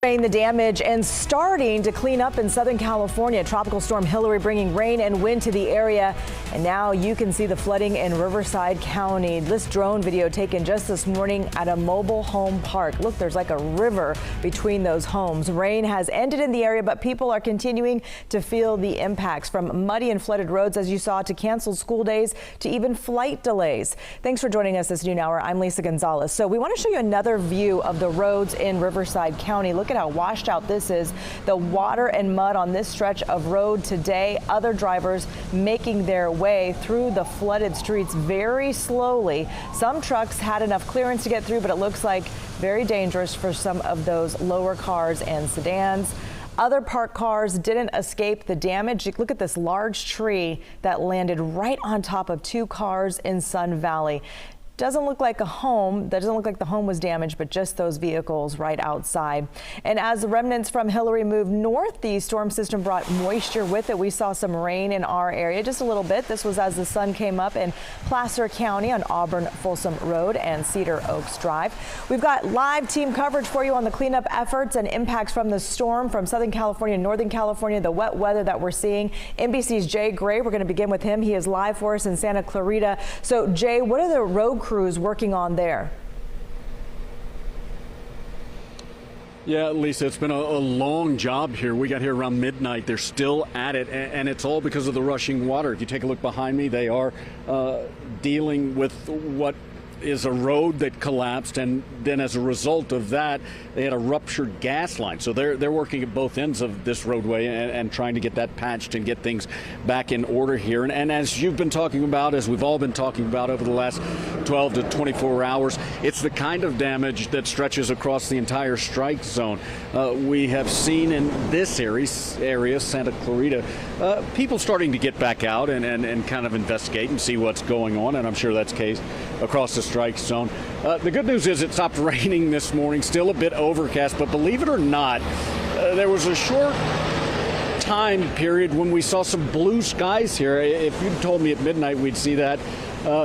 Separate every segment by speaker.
Speaker 1: The damage and starting to clean up in Southern California. Tropical storm Hilary bringing rain and wind to the area. And now you can see the flooding in Riverside County. This drone video taken just this morning at a mobile home park. Look, there's like a river between those homes. Rain has ended in the area, but people are continuing to feel the impacts, from muddy and flooded roads, as you saw, to canceled school days, to even flight delays. Thanks for joining us this noon hour. I'm Lisa Gonzalez. So we want to show you another view of the roads in Riverside County. Look at how washed out this is. The water and mud on this stretch of road today. Other drivers making their way through the flooded streets very slowly. Some trucks had enough clearance to get through, but it looks like very dangerous for some of those lower cars and sedans. Other parked cars didn't escape the damage. Look at this large tree that landed right on top of two cars in Sun Valley. Doesn't look like a home. That doesn't look like the home was damaged, but just those vehicles right outside. And as the remnants from Hilary moved north, the storm system brought moisture with it. We saw some rain in our area, just a little bit. This was as the sun came up in Placer County on Auburn Folsom Road and Cedar Oaks Drive. We've got live team coverage for you on the cleanup efforts and impacts from the storm from Southern California, Northern California, the wet weather that we're seeing. NBC's Jay Gray, we're going to begin with him. He is live for us in Santa Clarita. So Jay, what are the road crews working on there?
Speaker 2: Yeah, Lisa, it's been a long job here. We got here around midnight. They're still at it, and it's all because of the rushing water. If you take a look behind me, they are dealing with what is a road that collapsed, and then as a result of that, they had a ruptured gas line. So they're working at both ends of this roadway and trying to get that patched and get things back in order here. And as you've been talking about, as we've all been talking about over the last 12 to 24 hours, it's the kind of damage that stretches across the entire strike zone. We have seen in this area, Santa Clarita, people starting to get back out and kind of investigate and see what's going on, and I'm sure that's the case across the strike zone. The good news is it stopped raining this morning, still a bit overcast, but believe it or not, there was a short time period when we saw some blue skies here. If you'd told me at midnight we'd see that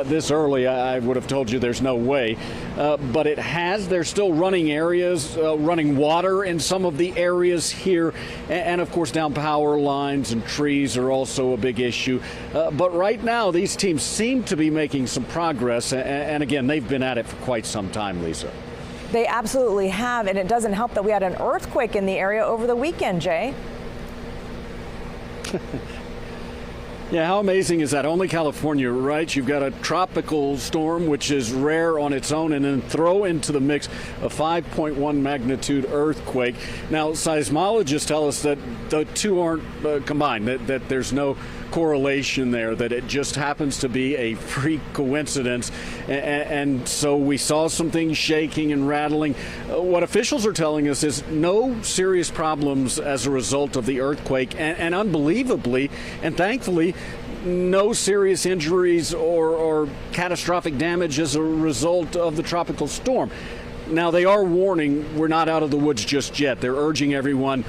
Speaker 2: this early, I would have told you there's no way. But it has. There's still running areas, running water in some of the areas here. And of course, down power lines and trees are also a big issue. But right now, these teams seem to be making some progress. And again, they've been at it for quite some time, Lisa.
Speaker 1: They absolutely have. And it doesn't help that we had an earthquake in the area over the weekend, Jay.
Speaker 2: Yeah, how amazing is that? Only California, right? You've got a tropical storm, which is rare on its own, and then throw into the mix a 5.1 magnitude earthquake. Now, seismologists tell us that the two aren't combined, that there's no correlation there, that it just happens to be a freak coincidence. And so we saw some things shaking and rattling. What officials are telling us is no serious problems as a result of the earthquake, and unbelievably and thankfully, no serious injuries or catastrophic damage as a result of the tropical storm. Now, they are warning we're not out of the woods just yet. They're urging everyone,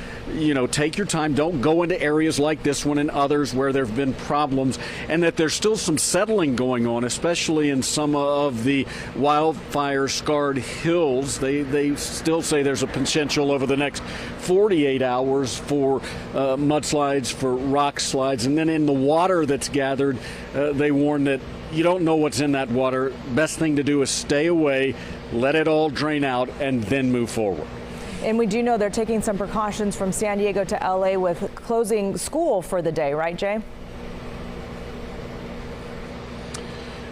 Speaker 2: take your time. Don't go into areas like this one and others where there have been problems, and that there's still some settling going on, especially in some of the wildfire-scarred hills. They still say there's a potential over the next 48 hours for mudslides, for rock slides. And then in the water that's gathered, they warn that you don't know what's in that water. Best thing to do is stay away, let it all drain out, and then move forward.
Speaker 1: And we do know they're taking some precautions from San Diego to LA with closing school for the day, right, Jay?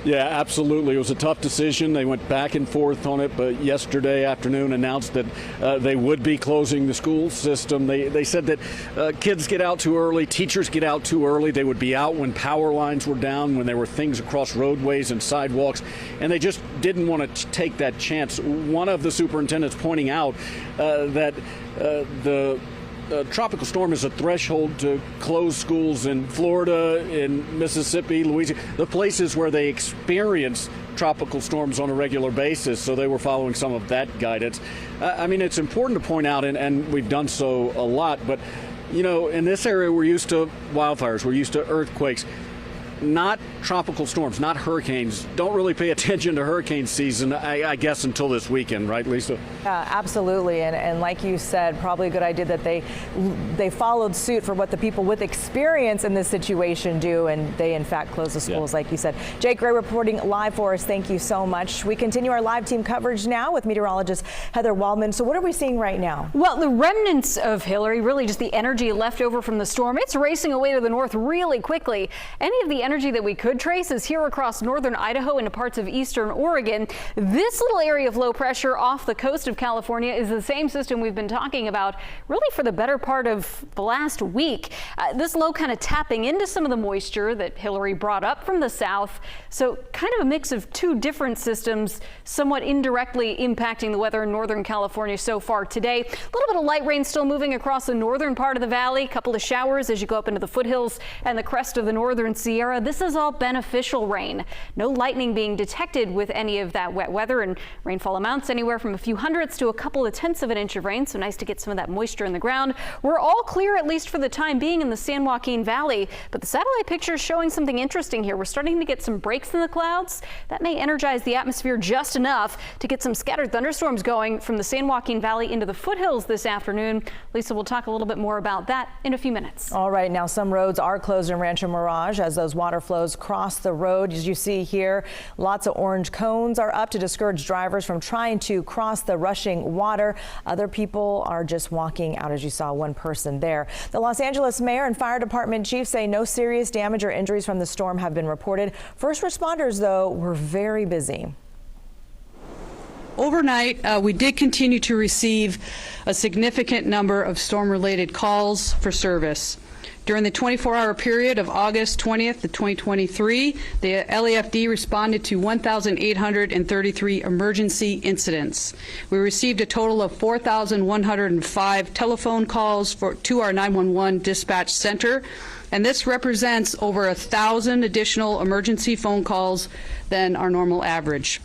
Speaker 2: Yeah, absolutely. It was a tough decision. They went back and forth on it, but yesterday afternoon announced that they would be closing the school system. They said that kids get out too early, teachers get out too early. They would be out when power lines were down, when there were things across roadways and sidewalks, and they just didn't want to take that chance. One of the superintendents pointing out that the tropical storm is a threshold to close schools in Florida, in Mississippi, Louisiana, the places where they experience tropical storms on a regular basis. So they were following some of that guidance. I mean, it's important to point out, and we've done so a lot, but, in this area, we're used to wildfires, we're used to earthquakes. not tropical storms, not hurricanes. Don't really pay attention to hurricane season, I guess, until this weekend, right, Lisa?
Speaker 1: Absolutely. And like you said, probably a good idea that they followed suit for what the people with experience in this situation do, and they in fact close the schools, like you said. Jake Gray reporting live for us. Thank you so much. We continue our live team coverage now with meteorologist Heather Waldman. So what are we seeing right now?
Speaker 3: Well, the remnants of Hillary, really just the energy left over from the storm, it's racing away to the north really quickly. Any of the energy that we could trace is here across northern Idaho into parts of eastern Oregon. This little area of low pressure off the coast of California is the same system we've been talking about really for the better part of the last week. This low kind of tapping into some of the moisture that Hillary brought up from the south. So kind of a mix of two different systems, somewhat indirectly impacting the weather in northern California so far today. A little bit of light rain still moving across the northern part of the valley. A couple of showers as you go up into the foothills and the crest of the northern Sierra. This is all beneficial rain. No lightning being detected with any of that wet weather, and rainfall amounts anywhere from a few hundredths to a couple of tenths of an inch of rain. So nice to get some of that moisture in the ground. We're all clear, at least for the time being, in the San Joaquin Valley, but the satellite picture is showing something interesting here. We're starting to get some breaks in the clouds that may energize the atmosphere just enough to get some scattered thunderstorms going from the San Joaquin Valley into the foothills this afternoon. Lisa will talk a little bit more about that in a few minutes.
Speaker 1: All right, now some roads are closed in Rancho Mirage as those water flows cross the road. As you see here, lots of orange cones are up to discourage drivers from trying to cross the rushing water. Other people are just walking out, as you saw one person there. The Los Angeles mayor and fire department chief say no serious damage or injuries from the storm have been reported. First responders, though, were very busy.
Speaker 4: Overnight, we did continue to receive a significant number of storm-related calls for service. During the 24-hour period of August 20th, 2023, the LAFD responded to 1,833 emergency incidents. We received a total of 4,105 telephone calls to our 911 dispatch center, and this represents over 1,000 additional emergency phone calls than our normal average.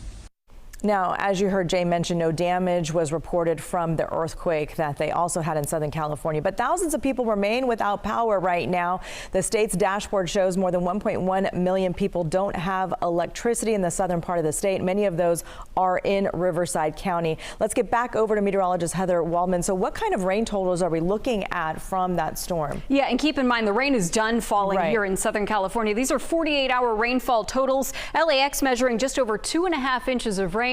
Speaker 1: Now, as you heard Jay mention, no damage was reported from the earthquake that they also had in Southern California. But thousands of people remain without power right now. The state's dashboard shows more than 1.1 million people don't have electricity in the southern part of the state. Many of those are in Riverside County. Let's get back over to meteorologist Heather Waldman. So what kind of rain totals are we looking at from that storm?
Speaker 3: Yeah, and keep in mind the rain is done falling here in Southern California. These are 48-hour rainfall totals. LAX measuring just over 2.5 inches of rain.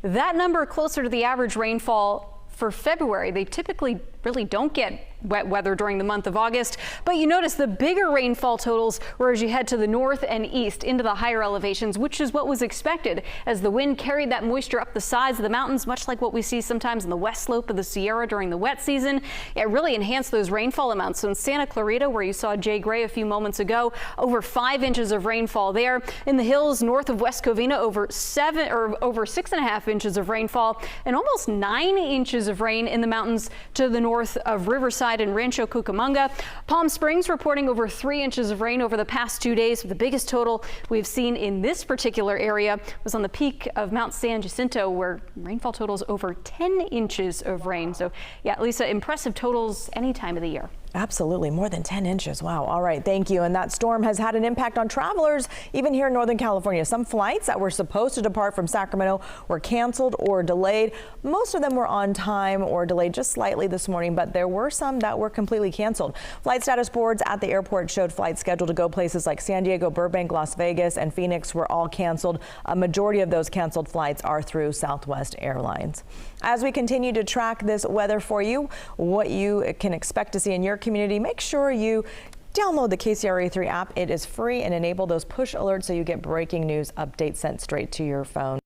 Speaker 3: That number closer to the average rainfall for February. They typically really don't get wet weather during the month of August, but you notice the bigger rainfall totals were as you head to the north and east into the higher elevations, which is what was expected as the wind carried that moisture up the sides of the mountains, much like what we see sometimes in the west slope of the Sierra during the wet season. It really enhanced those rainfall amounts. So in Santa Clarita, where you saw Jay Gray a few moments ago, over 5 inches of rainfall there. In the hills north of West Covina, over 6.5 inches of rainfall, and almost 9 inches of rain in the mountains to the north of Riverside and Rancho Cucamonga. Palm Springs reporting over 3 inches of rain over the past 2 days. The biggest total we've seen in this particular area was on the peak of Mount San Jacinto, where rainfall totals over 10 inches of rain. So yeah, Lisa, impressive totals any time of the year.
Speaker 1: Absolutely, more than 10 inches. Wow. All right, thank you. And that storm has had an impact on travelers, even here in Northern California. Some flights that were supposed to depart from Sacramento were canceled or delayed. Most of them were on time or delayed just slightly this morning, but there were some that were completely canceled. Flight status boards at the airport showed flights scheduled to go places like San Diego, Burbank, Las Vegas, and Phoenix were all canceled. A majority of those canceled flights are through Southwest Airlines. As we continue to track this weather for you, what you can expect to see in your community, make sure you download the KCRA3 app. It is free, and enable those push alerts so you get breaking news updates sent straight to your phone.